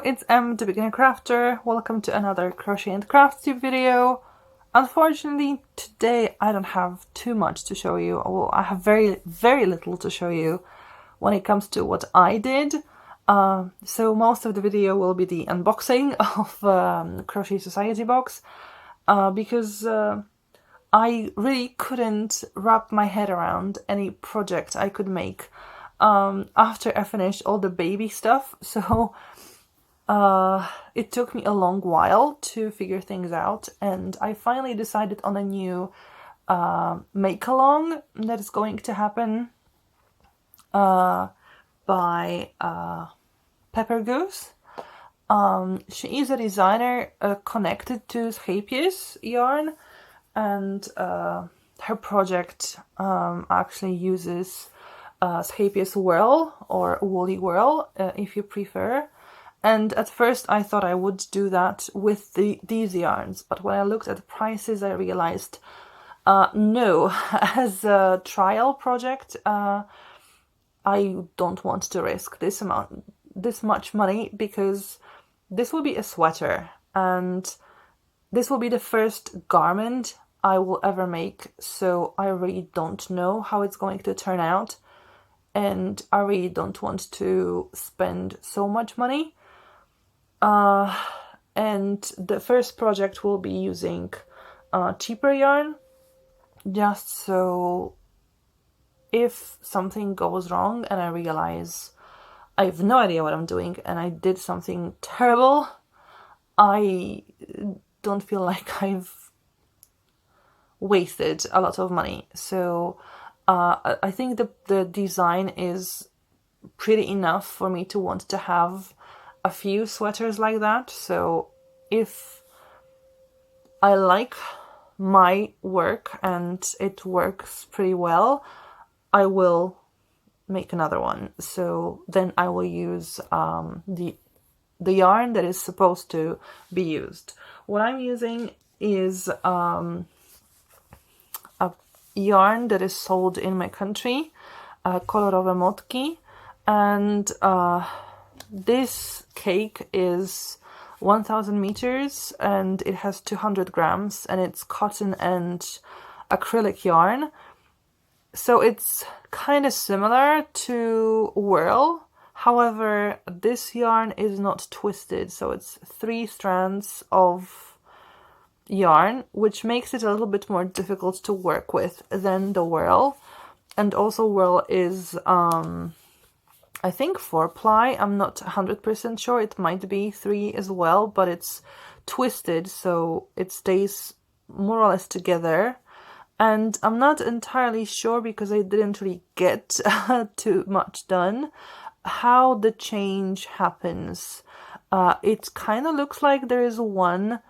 it's the beginner crafter. Welcome to another Crochet and Crafts Tube video. Unfortunately, today I don't have too much to show you. Well, I have very little to show you when it comes to what I did. So most of the video will be the unboxing of Crochet Society Box because I really couldn't wrap my head around any project I could make after I finished all the baby stuff. So it took me a long while to figure things out, and I finally decided on a new make-along that is going to happen by Peppergoose. She is a designer connected to Schepjes yarn, and her project actually uses Schepjes whirl, or woolly whirl if you prefer. And at first I thought I would do that with these yarns, but when I looked at the prices I realized no, as a trial project I don't want to risk this much money, because this will be a sweater and this will be the first garment I will ever make, so I really don't know how it's going to turn out, and I really don't want to spend so much money. And the first project will be using cheaper yarn, just so if something goes wrong and I realize I have no idea what I'm doing and I did something terrible, I don't feel like I've wasted a lot of money. So I think the design is pretty enough for me to want to have a few sweaters like that. So if I like my work and it works pretty well, I will make another one. So then I will use the yarn that is supposed to be used. What I'm using is a yarn that is sold in my country, kolorowe motki, and this cake is 1000 meters and it has 200 grams, and it's cotton and acrylic yarn. So it's kind of similar to whirl. However, this yarn is not twisted, so it's 3 strands of yarn, which makes it a little bit more difficult to work with than the whirl. And also whirl is I think 4-ply, I'm not 100% sure, it might be 3 as well, but it's twisted so it stays more or less together. And I'm not entirely sure, because I didn't really get too much done, how the change happens. It kind of looks like there is one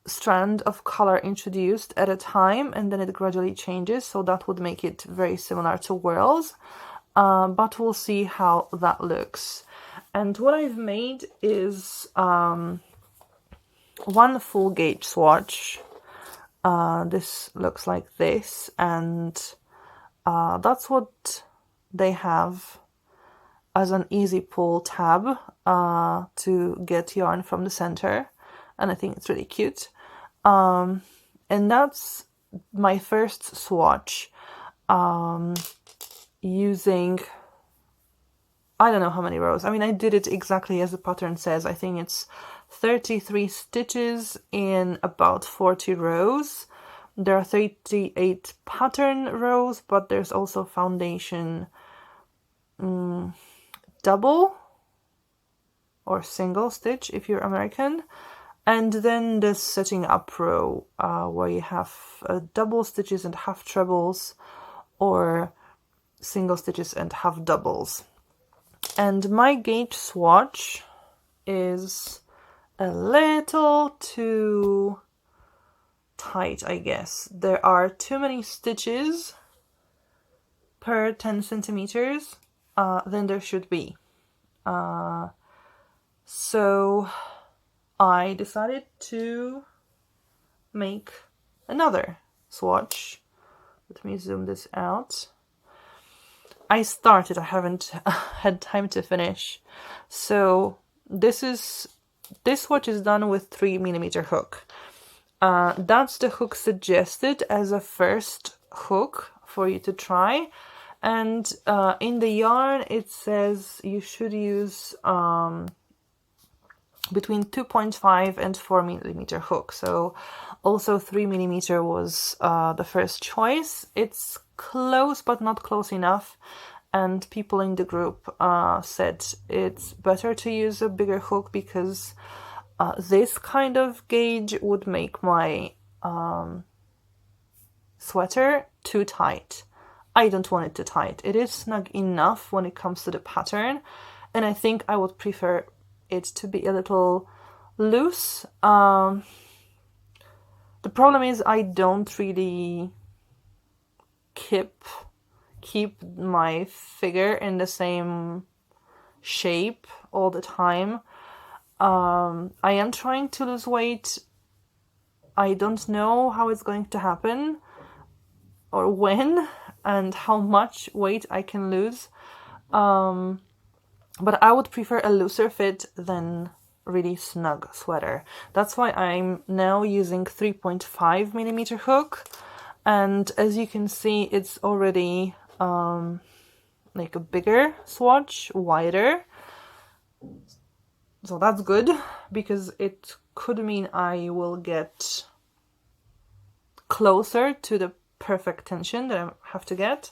strand of color introduced at a time and then it gradually changes, so that would make it very similar to whirls. But we'll see how that looks. And what I've made is one full gauge swatch. This looks like this, and that's what they have as an easy pull tab to get yarn from the center, and I think it's really cute. And that's my first swatch. Using, I don't know how many rows. I mean, I did it exactly as the pattern says. I think it's 33 stitches in about 40 rows. There are 38 pattern rows, but there's also foundation double or single stitch if you're American. And then the setting up row where you have double stitches and half trebles, or single stitches and half doubles. And my gauge swatch is a little too tight, I guess. There are too many stitches per 10 centimeters than there should be. So I decided to make another swatch. Let me zoom this out. I started, I haven't had time to finish. So this swatch is done with 3mm hook. That's the hook suggested as a first hook for you to try. And in the yarn it says you should use between 2.5 and 4mm hook. So also 3mm was the first choice. It's close but not close enough, and people in the group said it's better to use a bigger hook because this kind of gauge would make my sweater too tight. I don't want it too tight. It is snug enough when it comes to the pattern, and I think I would prefer it to be a little loose. The problem is I don't really keep my figure in the same shape all the time. I am trying to lose weight. I don't know how it's going to happen or when and how much weight I can lose. But I would prefer a looser fit than really snug sweater. That's why I'm now using 3.5mm hook. And as you can see, it's already like a bigger swatch, wider. So that's good, because it could mean I will get closer to the perfect tension that I have to get.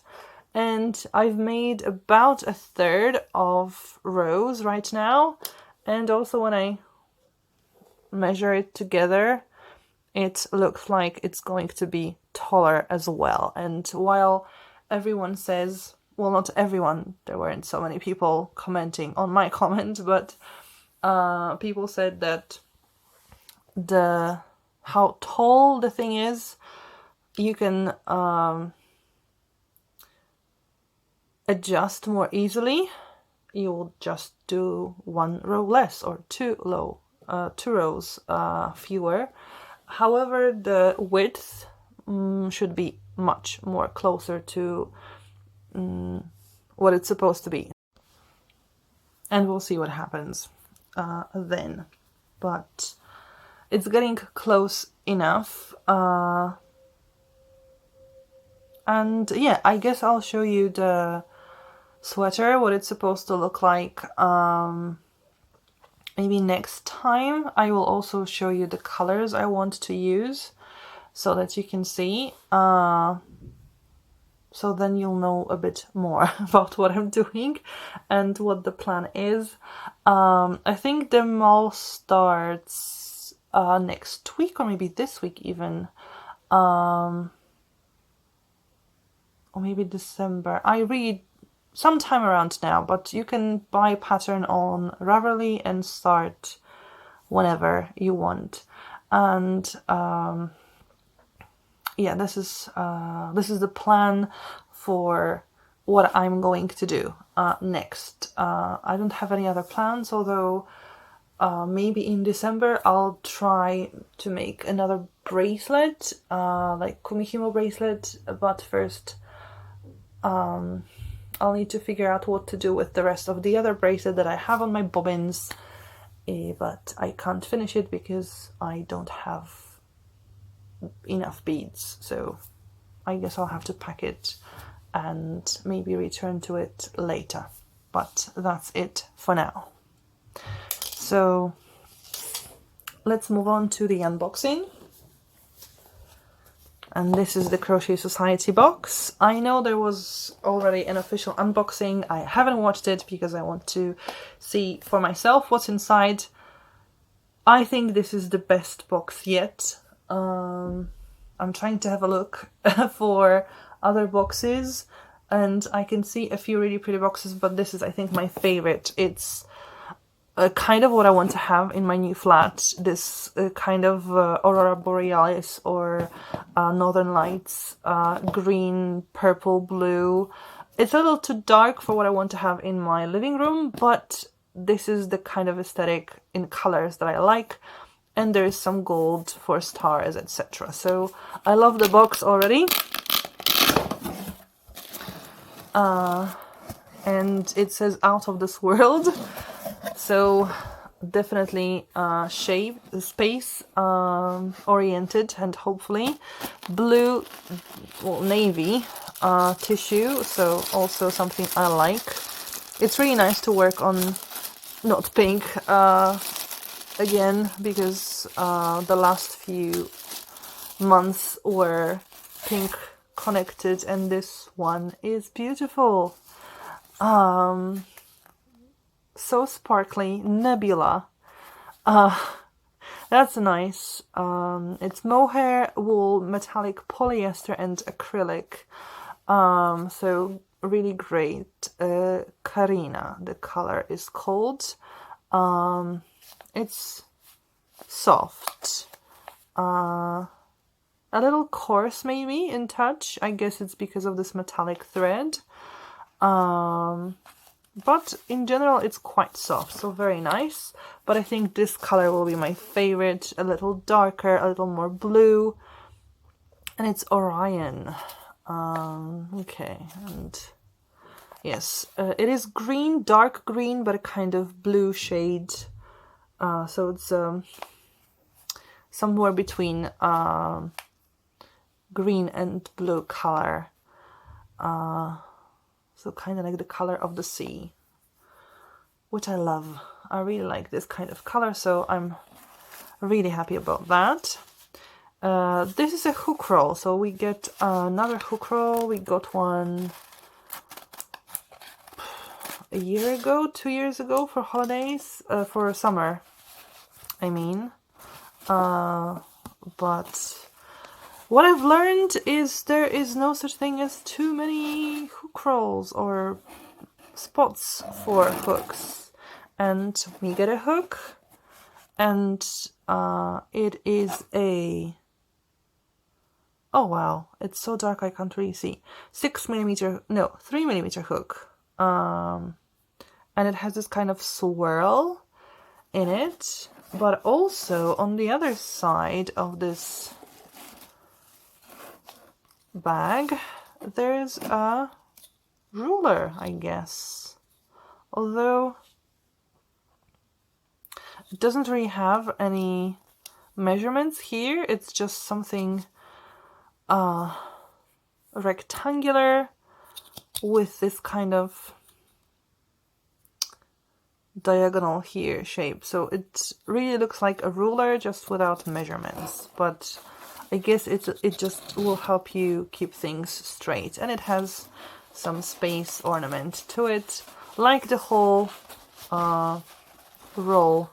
And I've made about a third of rows right now. And also when I measure it together, it looks like it's going to be taller as well. And while everyone says, well, not everyone, there weren't so many people commenting on my comment, but people said that how tall the thing is, you can adjust more easily. You will just do one row less or two rows fewer. However, the width should be much more closer to what it's supposed to be. And we'll see what happens then. But it's getting close enough. And yeah, I guess I'll show you the sweater, what it's supposed to look like maybe next time. I will also show you the colors I want to use so that you can see. So then you'll know a bit more about what I'm doing and what the plan is. I think the mall starts next week, or maybe this week even. Or maybe December. I read sometime around now, but you can buy pattern on Ravelry and start whenever you want. And yeah, this is the plan for what I'm going to do next. I don't have any other plans, although maybe in December I'll try to make another bracelet, like kumihimo bracelet, but first I'll need to figure out what to do with the rest of the other bracelet that I have on my bobbins, but I can't finish it because I don't have enough beads, so I guess I'll have to pack it and maybe return to it later. But that's it for now. So let's move on to the unboxing. And this is the Crochet Society box. I know there was already an official unboxing. I haven't watched it because I want to see for myself what's inside. I think this is the best box yet. I'm trying to have a look for other boxes, and I can see a few really pretty boxes, but this is, I think, my favorite. It's kind of what I want to have in my new flat, this kind of Aurora Borealis or Northern Lights, green, purple, blue. It's a little too dark for what I want to have in my living room, but this is the kind of aesthetic in colors that I like, and there is some gold for stars, etc. So I love the box already. And it says out of this world. So definitely shape, space oriented, and hopefully blue, well, navy tissue, so also something I like. It's really nice to work on not pink again, because the last few months were pink connected, and this one is beautiful. So sparkly, nebula. That's nice. It's mohair, wool, metallic, polyester, and acrylic. So really great. Karina, the color is called. It's soft. A little coarse maybe in touch. I guess it's because of this metallic thread. But in general it's quite soft, so very nice. But I think this color will be my favorite, a little darker, a little more blue, and it's Orion. Okay, and yes, it is green, dark green, but a kind of blue shade, so it's somewhere between green and blue color. So kind of like the color of the sea, which I love. I really like this kind of color, so I'm really happy about that. This is a hook roll, so we get another hook roll. We got one a year ago, 2 years ago for holidays, for summer, I mean. But what I've learned is there is no such thing as too many hook rolls or spots for hooks. And we get a hook, and it is a, oh wow, it's so dark I can't really see, 3mm hook. And it has this kind of swirl in it, but also on the other side of this bag there's a ruler, I guess, although it doesn't really have any measurements here. It's just something rectangular with this kind of diagonal here shape, so it really looks like a ruler just without measurements, but I guess it just will help you keep things straight, and it has some space ornament to it, like the whole roll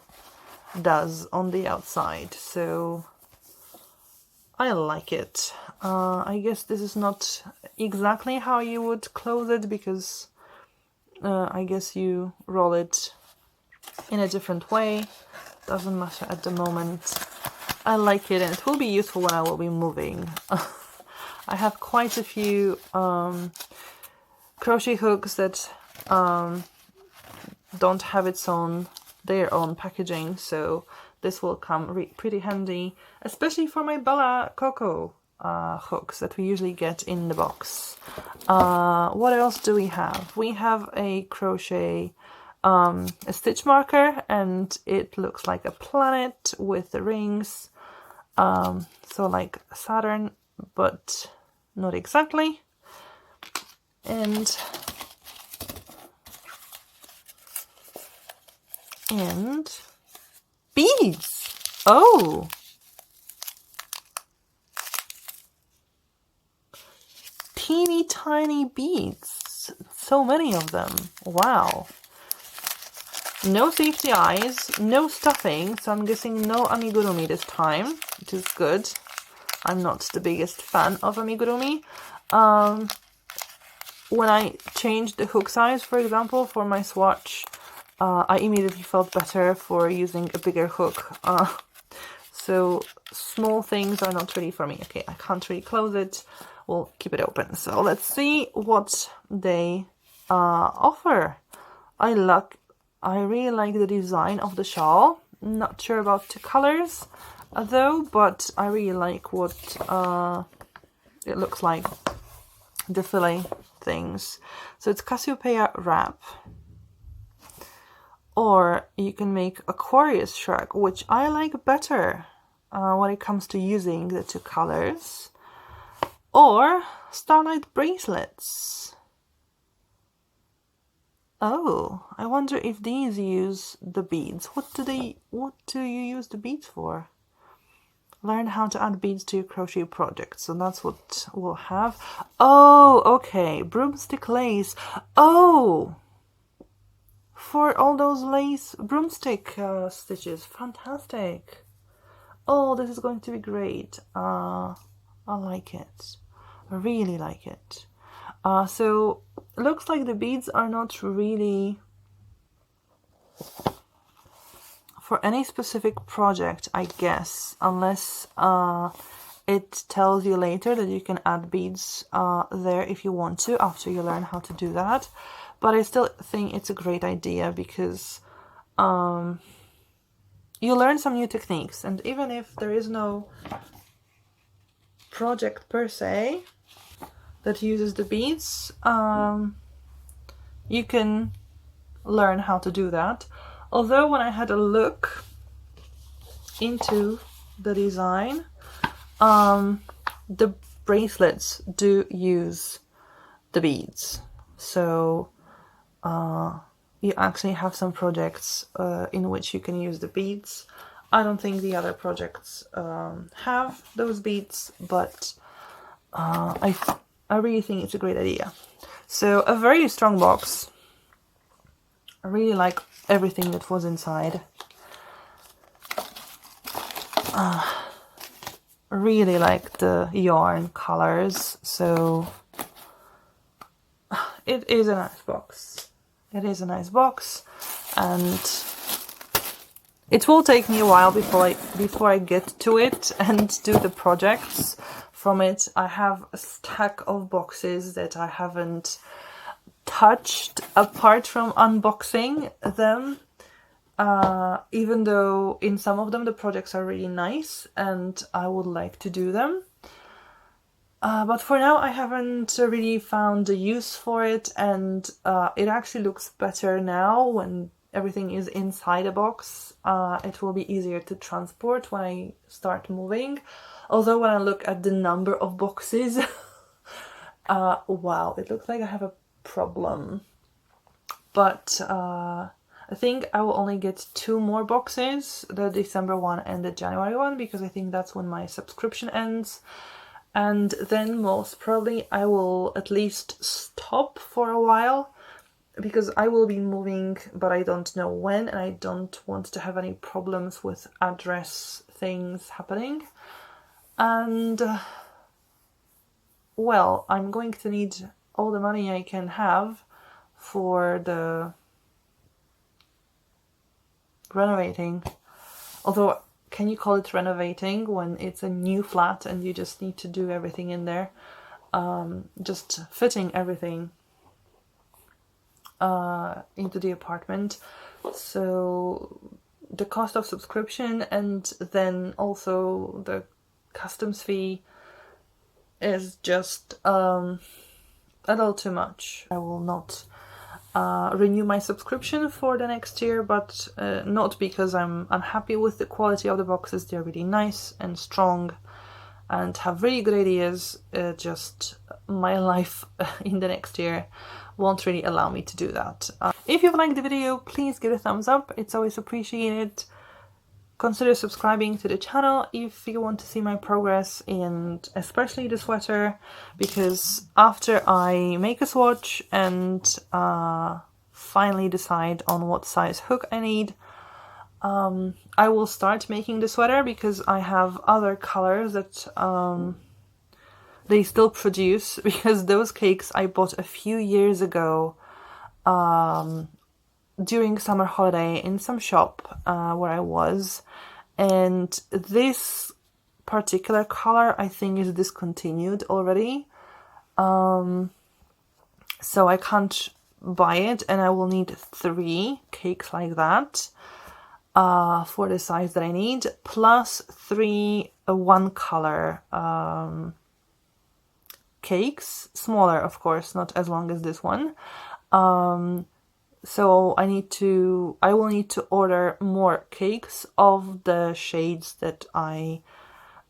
does on the outside, so I like it. I guess this is not exactly how you would close it, because I guess you roll it in a different way. Doesn't matter at the moment. I like it, and it will be useful when I will be moving. I have quite a few crochet hooks that don't have their own packaging, so this will come pretty handy, especially for my Bella Coco hooks that we usually get in the box. What else do we have? We have a crochet a stitch marker, and it looks like a planet with the rings, so like Saturn, but not exactly. And beads. Oh, teeny tiny beads, so many of them. Wow. No safety eyes, no stuffing, so I'm guessing no amigurumi this time, which is good. I'm not the biggest fan of amigurumi. When I changed the hook size, for example, for my swatch, I immediately felt better for using a bigger hook. So small things are not really for me. Okay, I can't really close it. We'll keep it open. So let's see what they offer. I really like the design of the shawl. Not sure about the colors though, but I really like what it looks like, the fillet things. So it's Cassiopeia wrap. or you can make Aquarius shrug, which I like better when it comes to using the two colors, or starlight bracelets. Oh, I wonder if these use the beads. What do you use the beads for? Learn how to add beads to your crochet project. So that's what we'll have. Oh, okay. Broomstick lace. Oh, for all those lace broomstick stitches. Fantastic. Oh, this is going to be great. I like it. I really like it. So looks like the beads are not really for any specific project, I guess, unless it tells you later that you can add beads there if you want to, after you learn how to do that. But I still think it's a great idea because you learn some new techniques, and even if there is no project per se that uses the beads, you can learn how to do that. Although when I had a look into the design, the bracelets do use the beads. So you actually have some projects in which you can use the beads. I don't think the other projects have those beads, but I really think it's a great idea. So a very strong box. I really like everything that was inside. I really like the yarn colors, so it is a nice box. It is a nice box, and it will take me a while before I get to it and do the projects from it. I have a stack of boxes that I haven't touched apart from unboxing them, even though in some of them the projects are really nice and I would like to do them. But for now I haven't really found a use for it, and it actually looks better now when everything is inside a box. It will be easier to transport when I start moving. Although when I look at the number of boxes, wow, it looks like I have a problem. But I think I will only get 2 more boxes, the December one and the January one, because I think that's when my subscription ends. And then most probably I will at least stop for a while, because I will be moving, but I don't know when, and I don't want to have any problems with address things happening. And well, I'm going to need all the money I can have for the renovating. Although, can you call it renovating when it's a new flat and you just need to do everything in there? Just fitting everything into the apartment. So the cost of subscription and then also the customs fee is just a little too much. I will not renew my subscription for the next year, but not because I'm unhappy with the quality of the boxes. They're really nice and strong and have really good ideas. Just my life in the next year won't really allow me to do that. If you've liked the video, please give it a thumbs up. It's always appreciated. Consider subscribing to the channel if you want to see my progress, and especially the sweater, because after I make a swatch and finally decide on what size hook I need, I will start making the sweater, because I have other colors that they still produce, because those cakes I bought a few years ago during summer holiday in some shop where I was, and this particular color I think is discontinued already, so I can't buy it, and I will need 3 cakes like that for the size that I need, plus 3 one color cakes, smaller of course, not as long as this one, So I will need to order more cakes of the shades that I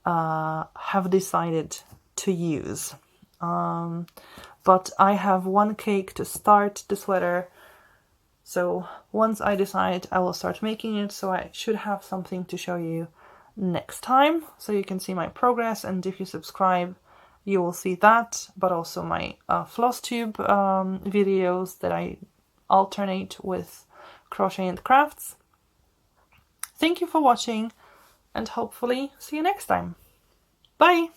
have decided to use. But I have one cake to start the sweater, so once I decide, I will start making it, so I should have something to show you next time, so you can see my progress, and if you subscribe, you will see that, but also my floss tube videos that I alternate with crochet and crafts. Thank you for watching, and hopefully see you next time. Bye!